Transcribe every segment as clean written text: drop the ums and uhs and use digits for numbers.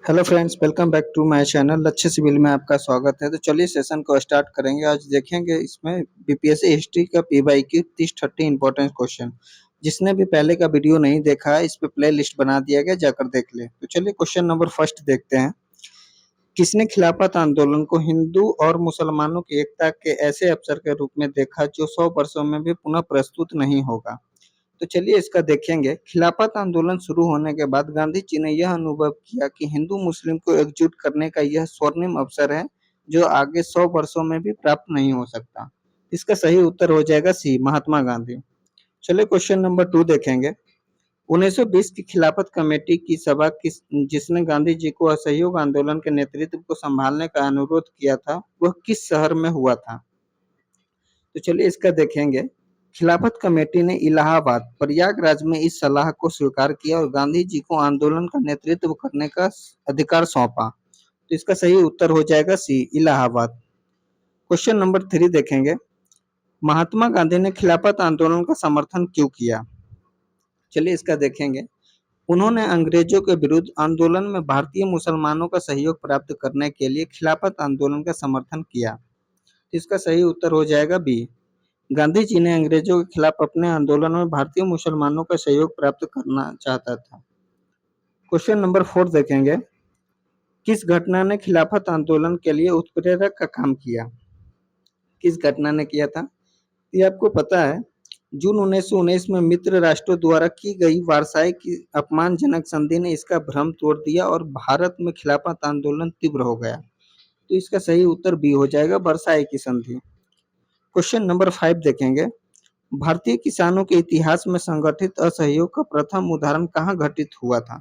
Hello friends, welcome back to my channel Lakshya civil में आपका स्वागत है। तो चलिए सेशन को स्टार्ट करेंगे। आज देखेंगे इसमें बीपीएससी हिस्ट्री का पीवाईक्यू 30-30 इंपॉर्टेंट क्वेश्चन। जिसने भी पहले का वीडियो नहीं देखा है, इस पे प्ले लिस्ट बना दिया गया, जाकर देख ले। तो चलिए क्वेश्चन नंबर फर्स्ट देखते हैं। किसने खिलाफत आंदोलन को हिंदू और मुसलमानों की एकता के ऐसे अवसर के रूप में देखा जो 100 वर्षों में भी पुनः प्रस्तुत नहीं होगा? तो चलिए इसका देखेंगे। खिलाफत आंदोलन शुरू होने के बाद गांधी जी ने यह अनुभव किया कि हिंदू मुस्लिम को एकजुट करने का यह स्वर्णिम अवसर है जो आगे 100 वर्षों में भी प्राप्त नहीं हो सकता। इसका सही उत्तर हो जाएगा सी, महात्मा गांधी। चलिए क्वेश्चन नंबर 2 देखेंगे। 1920 की खिलाफत कमेटी की सभा जिसने गांधी जी को असहयोग आंदोलन के नेतृत्व को संभालने का अनुरोध किया था, वह किस शहर में हुआ था? तो चलिए इसका देखेंगे। खिलाफत कमेटी ने इलाहाबाद, प्रयागराज में इस सलाह को स्वीकार किया और गांधी जी को आंदोलन का नेतृत्व करने का अधिकार सौंपा। तो इसका सही उत्तर हो जाएगा सी, इलाहाबाद। क्वेश्चन नंबर 3 देखेंगे। महात्मा गांधी ने खिलाफत आंदोलन का समर्थन क्यों किया? चलिए इसका देखेंगे। उन्होंने अंग्रेजों के विरुद्ध आंदोलन में भारतीय मुसलमानों का सहयोग प्राप्त करने के लिए खिलाफत आंदोलन का समर्थन किया। इसका सही उत्तर हो जाएगा बी। गांधी जी ने अंग्रेजों के खिलाफ अपने आंदोलन में भारतीय मुसलमानों का सहयोग प्राप्त करना चाहता था। क्वेश्चन नंबर 4 देखेंगे। किस घटना ने खिलाफत आंदोलन के लिए उत्प्रेरक का काम किया? किस घटना ने किया था? ये आपको पता है। जून 1919 में मित्र राष्ट्रों द्वारा की गई वारसाई की अपमानजनक संधि ने इसका भ्रम तोड़ दिया और भारत में खिलाफत आंदोलन तीव्र हो गया। तो इसका सही उत्तर बी हो जाएगा, वर्साई की संधि। क्वेश्चन नंबर 5 देखेंगे। भारतीय किसानों के इतिहास में संगठित असहयोग का प्रथम उदाहरण कहाँ घटित हुआ था?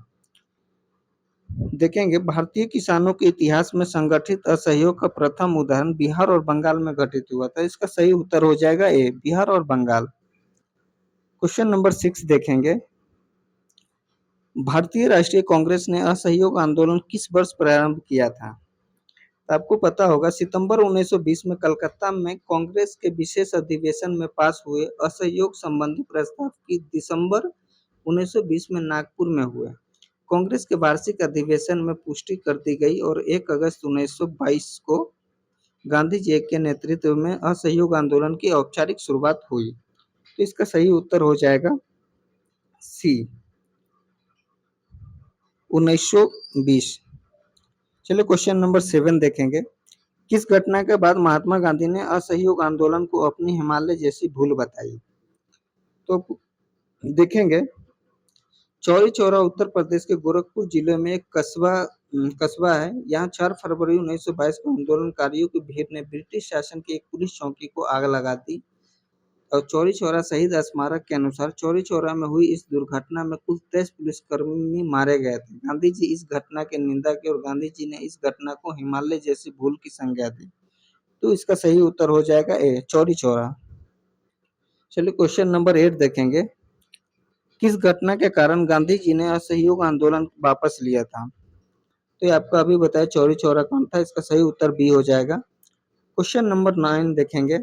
देखेंगे। भारतीय किसानों के इतिहास में संगठित असहयोग का प्रथम उदाहरण बिहार और बंगाल में घटित हुआ था। इसका सही उत्तर हो जाएगा ए, बिहार और बंगाल। क्वेश्चन नंबर 6 देखेंगे। भारतीय राष्ट्रीय कांग्रेस ने असहयोग आंदोलन किस वर्ष प्रारंभ किया था? तो आपको पता होगा, सितंबर 1920 में कलकत्ता में कांग्रेस के विशेष अधिवेशन में पास हुए असहयोग संबंधी प्रस्ताव की दिसंबर 1920 में नागपुर में हुए कांग्रेस के वार्षिक अधिवेशन में पुष्टि कर दी गई और 1 अगस्त 1922 को गांधी जी के नेतृत्व में असहयोग आंदोलन की औपचारिक शुरुआत हुई। तो इसका सही उत्तर हो जाएगा सी, 1920। चलिए क्वेश्चन नंबर 7 देखेंगे। किस घटना के बाद महात्मा गांधी ने असहयोग आंदोलन को अपनी हिमालय जैसी भूल बताई? तो देखेंगे। चौरी चौरा उत्तर प्रदेश के गोरखपुर जिले में एक कस्बा है। यहाँ 4 फरवरी 1922 को आंदोलनकारियों की भीड़ ने ब्रिटिश शासन की एक पुलिस चौकी को आग लगा दी और चौरी चौरा शहीद स्मारक के अनुसार चौरी चौरा में हुई इस दुर्घटना में कुल 23 पुलिसकर्मी मारे गए थे। गांधी जी इस घटना की निंदा की और गांधी जी ने इस घटना को हिमालय जैसी भूल की संज्ञा दी। तो इसका सही उत्तर हो जाएगा ए, चौरी चौरा। चलिए क्वेश्चन नंबर 8 देखेंगे। किस घटना के कारण गांधी जी ने असहयोग आंदोलन वापस लिया था? तो ये आपको अभी बताया, चौरी चौरा कौन था? इसका सही उत्तर बी हो जाएगा। क्वेश्चन नंबर 9 देखेंगे।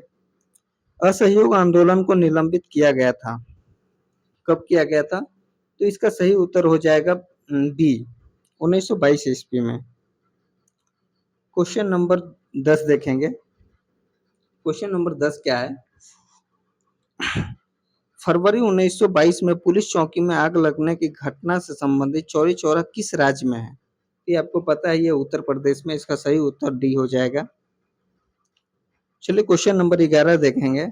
असहयोग आंदोलन को निलंबित किया गया था, कब किया गया था? तो इसका सही उत्तर हो जाएगा बी, 1922 ईस्वी में। क्वेश्चन नंबर 10 देखेंगे। क्वेश्चन नंबर 10 क्या है? फरवरी 1922 में पुलिस चौकी में आग लगने की घटना से संबंधित चौरी चौरा किस राज्य में है? ये आपको पता है, ये उत्तर प्रदेश में। इसका सही उत्तर डी हो जाएगा। चलिए क्वेश्चन नंबर 11 देखेंगे।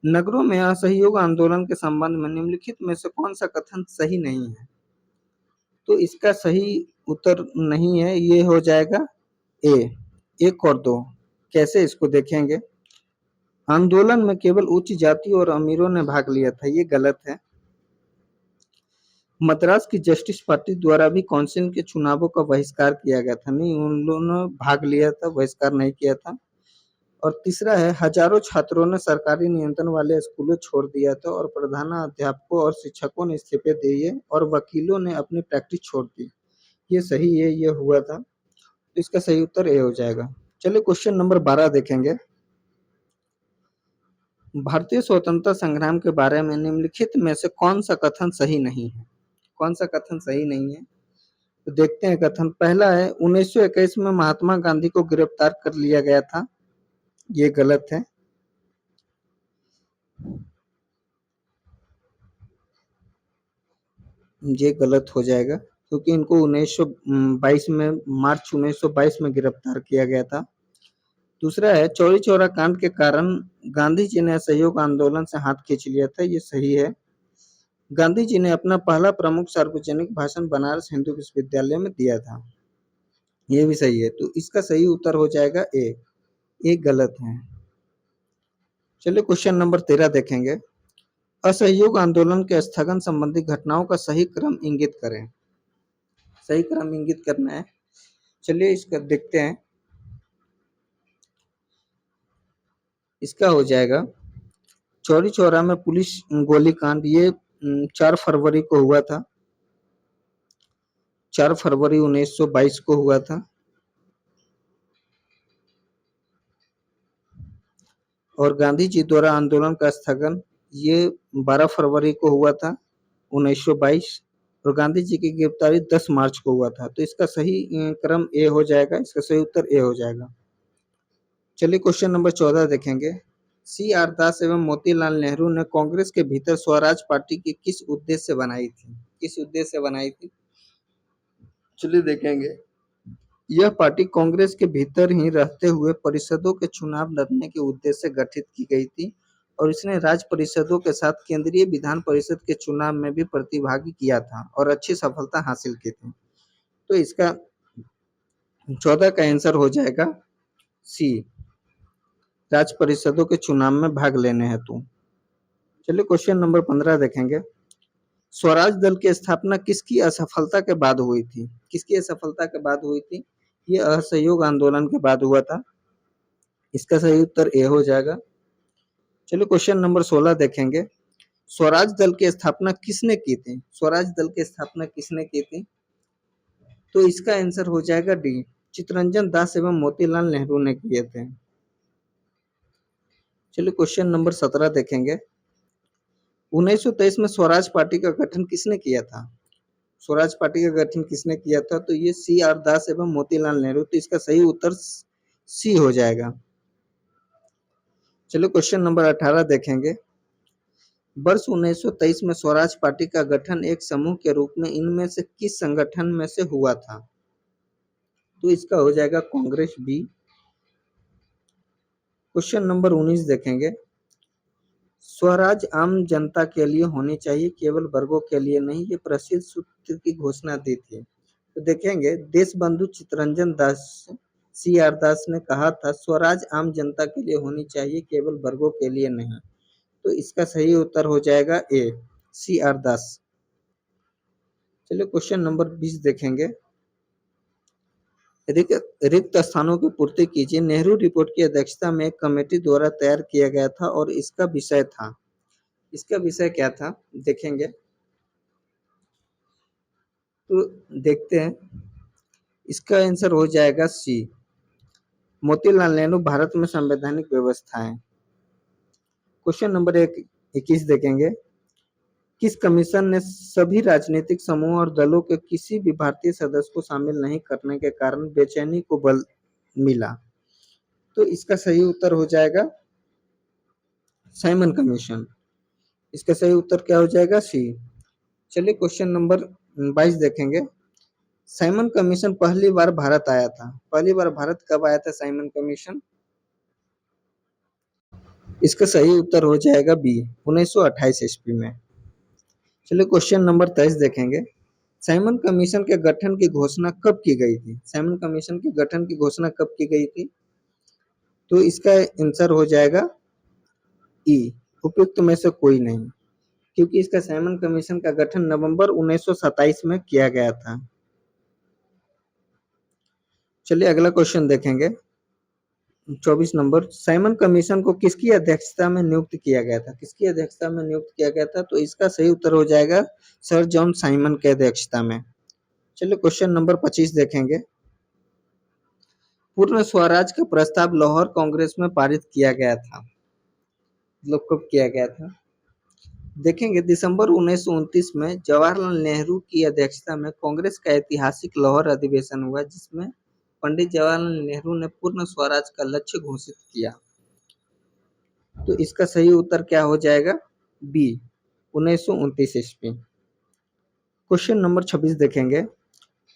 नगरों में असहयोग आंदोलन के संबंध में निम्नलिखित में से कौन सा कथन सही नहीं है? तो इसका सही उत्तर नहीं है, ये हो जाएगा ए, 1 और 2। कैसे, इसको देखेंगे। आंदोलन में केवल उच्च जाति और अमीरों ने भाग लिया था, ये गलत है। मद्रास की जस्टिस पार्टी द्वारा भी काउंसिल के चुनावों का बहिष्कार किया गया था, नहीं, उन लोगों ने भाग लिया था, बहिष्कार नहीं किया था। और तीसरा है, हजारों छात्रों ने सरकारी नियंत्रण वाले स्कूलों छोड़ दिया था और प्रधानाध्यापकों और शिक्षकों ने इस्तीफे दिए और वकीलों ने अपनी प्रैक्टिस छोड़ दी। ये सही है, ये हुआ था। तो इसका सही उत्तर ए हो जाएगा। चलिए क्वेश्चन नंबर 12 देखेंगे। भारतीय स्वतंत्रता संग्राम के बारे में निम्नलिखित में से कौन सा कथन सही नहीं है? कौन सा कथन सही नहीं है? तो देखते हैं कथन। पहला है 1921 में महात्मा गांधी को गिरफ्तार कर लिया गया था, ये गलत है। ये गलत हो जाएगा क्योंकि इनको 1922 में, मार्च 1922 में गिरफ्तार किया गया था। दूसरा है चौरी चौरा कांड के कारण गांधी जी ने असहयोग आंदोलन से हाथ खींच लिया था, ये सही है। गांधी जी ने अपना पहला प्रमुख सार्वजनिक भाषण बनारस हिंदू विश्वविद्यालय में दिया था, ये भी सही है। तो इसका सही उत्तर हो जाएगा ए, ये गलत है। चलिए क्वेश्चन नंबर 13 देखेंगे। असहयोग आंदोलन के स्थगन संबंधी घटनाओं का सही क्रम इंगित करें। सही क्रम इंगित करना है, चलिए इसका देखते हैं। इसका हो जाएगा चौरी चौरा में पुलिस गोलीकांड, ये 4 फरवरी को हुआ था, 4 फरवरी 1922 को हुआ था। और गांधी जी द्वारा आंदोलन का स्थगन ये 12 फरवरी को हुआ था 1922, और गांधी जी की गिरफ्तारी 10 मार्च को हुआ था। तो इसका सही क्रम ए हो जाएगा, इसका सही उत्तर ए हो जाएगा। चलिए क्वेश्चन नंबर 14 देखेंगे। सी आर दास एवं मोतीलाल नेहरू ने कांग्रेस के भीतर स्वराज पार्टी की किस उद्देश्य से बनाई थी, किस उद्देश्य से बनाई थी? चलिए देखेंगे। यह पार्टी कांग्रेस के भीतर ही रहते हुए परिषदों के चुनाव लड़ने के उद्देश्य से गठित की गई थी, और इसने राज्य परिषदों के साथ केंद्रीय विधान परिषद के चुनाव में भी प्रतिभागी किया था और अच्छी सफलता हासिल की थी। तो इसका 14 का आंसर हो जाएगा सी, राज्य परिषदों के चुनाव में भाग लेने हेतु। चलिए क्वेश्चन नंबर 15 देखेंगे। स्वराज दल की स्थापना किसकी असफलता के बाद हुई थी? किसकी असफलता के बाद हुई थी? ये असहयोग आंदोलन के बाद हुआ था, इसका सही उत्तर ए हो जाएगा। चलिए क्वेश्चन नंबर 16 देखेंगे। स्वराज दल की स्थापना किसने की थी? स्वराज दल की स्थापना किसने की थी? तो इसका आंसर हो जाएगा डी, चित्तरंजन दास एवं मोतीलाल नेहरू ने किए थे। चलिए क्वेश्चन नंबर 17 देखेंगे। 1923 में स्वराज पार्टी का गठन किसने किया था? स्वराज पार्टी का गठन किसने किया था? तो ये सी आर दास एवं मोतीलाल नेहरू। तो इसका सही उत्तर सी हो जाएगा। चलिए क्वेश्चन नंबर 18 देखेंगे। वर्ष 1923 में स्वराज पार्टी का गठन एक समूह के रूप में इनमें से किस संगठन में से हुआ था? तो इसका हो जाएगा कांग्रेस बी। क्वेश्चन नंबर 19 देखेंगे। स्वराज आम जनता के लिए होनी चाहिए, केवल वर्गों के लिए नहीं, ये प्रसिद्ध सूत्र की घोषणा दी थी। तो देखेंगे देश बंधु चित्तरंजन दास, सी आर दास ने कहा था स्वराज आम जनता के लिए होनी चाहिए, केवल वर्गों के लिए नहीं। तो इसका सही उत्तर हो जाएगा ए, सी आर दास। चलिए क्वेश्चन नंबर 20 देखेंगे। रिक्त स्थानों की पूर्ति कीजिए। नेहरू रिपोर्ट की अध्यक्षता में एक कमेटी द्वारा तैयार किया गया था और इसका विषय था, इसका विषय क्या था देखेंगे। तो देखते हैं, इसका आंसर हो जाएगा सी, मोतीलाल नेहरू भारत में संवैधानिक व्यवस्थाएं। क्वेश्चन नंबर 21 देखेंगे। किस कमीशन ने सभी राजनीतिक समूह और दलों के किसी भी भारतीय सदस्य को शामिल नहीं करने के कारण बेचैनी को बल मिला? तो इसका सही उत्तर हो जाएगा साइमन कमीशन। इसका सही उत्तर क्या हो जाएगा? सी। चलिए क्वेश्चन नंबर 22 देखेंगे। साइमन कमीशन पहली बार भारत आया था, पहली बार भारत कब आया था साइमन कमीशन? इसका सही उत्तर हो जाएगा बी, 1928 ईस्वी में। चलिए क्वेश्चन नंबर 23 देखेंगे। साइमन कमीशन के गठन की घोषणा कब की गई थी? साइमन कमीशन के गठन की घोषणा कब की गई थी? तो इसका आंसर हो जाएगा ई, उपयुक्त में से कोई नहीं, क्योंकि इसका साइमन कमीशन का गठन नवंबर 1927 में किया गया था। चलिए अगला क्वेश्चन देखेंगे। 24 नंबर। साइमन कमीशन को किसकी अध्यक्षता में नियुक्त किया गया था? किसकी अध्यक्षता में नियुक्त किया गया था? तो इसका सही उत्तर हो जाएगा सर जॉन साइमन के अध्यक्षता में। चलिए क्वेश्चन नंबर 25 देखेंगे। पूर्ण स्वराज का प्रस्ताव लाहौर कांग्रेस में पारित किया गया था, मतलब कब किया गया था? देखेंगे दिसंबर 1929 में जवाहरलाल नेहरू की अध्यक्षता में कांग्रेस का ऐतिहासिक लाहौर अधिवेशन हुआ, जिसमें पंडित जवाहरलाल नेहरू ने पूर्ण स्वराज का लक्ष्य घोषित किया। तो इसका सही उत्तर क्या हो जाएगा? बी, 1929 ईस्वी। क्वेश्चन नंबर 26 देखेंगे।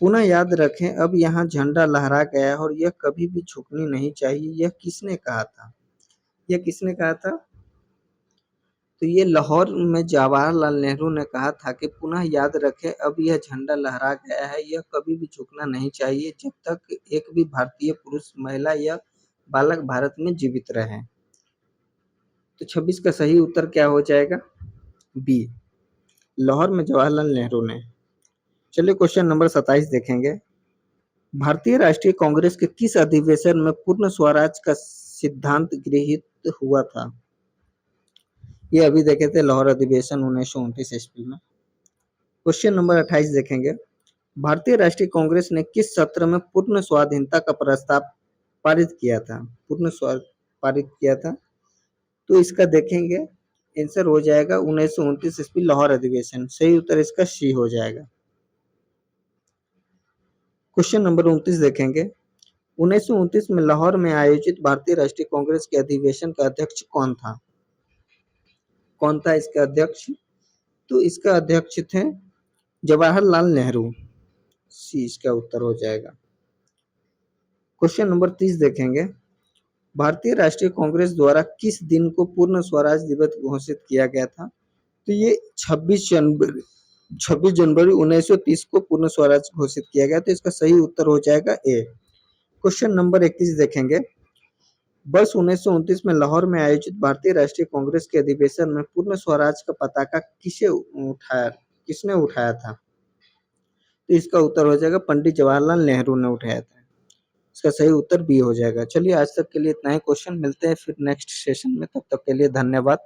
पुनः याद रखें, अब यहाँ झंडा लहरा गया और यह कभी भी झुकनी नहीं चाहिए, यह किसने कहा था? यह किसने कहा था? तो ये लाहौर में जवाहरलाल नेहरू ने कहा था कि पुनः याद रखें, अब यह झंडा लहरा गया है, यह कभी भी झुकना नहीं चाहिए जब तक एक भी भारतीय पुरुष, महिला या बालक भारत में जीवित रहे। तो 26 का सही उत्तर क्या हो जाएगा? बी, लाहौर में जवाहरलाल नेहरू ने। चलिए क्वेश्चन नंबर 27 देखेंगे। भारतीय राष्ट्रीय कांग्रेस के किस अधिवेशन में पूर्ण स्वराज का सिद्धांत गृहीत हुआ था? ये अभी देखे थे, लाहौर अधिवेशन 1929 ईस्वी में। क्वेश्चन नंबर 28 देखेंगे। भारतीय राष्ट्रीय कांग्रेस ने किस सत्र में पूर्ण स्वाधीनता का प्रस्ताव पारित किया था? पारित किया था। तो इसका देखेंगे, आंसर हो जाएगा 1929 ईस्वी लाहौर अधिवेशन। सही उत्तर इसका सी हो जाएगा। क्वेश्चन नंबर 29 देखेंगे। 1929 में लाहौर में आयोजित भारतीय राष्ट्रीय कांग्रेस के अधिवेशन का अध्यक्ष कौन था? कौन था इसका अध्यक्ष? तो इसका अध्यक्ष थे जवाहरलाल नेहरू। सी इसका उत्तर हो जाएगा। क्वेश्चन नंबर 30 देखेंगे। भारतीय राष्ट्रीय कांग्रेस द्वारा किस दिन को पूर्ण स्वराज दिवस घोषित किया गया था? तो ये 26 जनवरी 1930 को पूर्ण स्वराज घोषित किया गया। तो इसका सही उत्तर हो जाएगा ए। क्वेश्चन नंबर 31 देखेंगे। वर्ष 1929 में लाहौर में आयोजित भारतीय राष्ट्रीय कांग्रेस के अधिवेशन में पूर्ण स्वराज का पताका किसने उठाया था? तो इसका उत्तर हो जाएगा पंडित जवाहरलाल नेहरू ने उठाया था। इसका सही उत्तर बी हो जाएगा। चलिए आज तक के लिए इतना ही क्वेश्चन, मिलते हैं फिर नेक्स्ट सेशन में, तब तक के लिए धन्यवाद।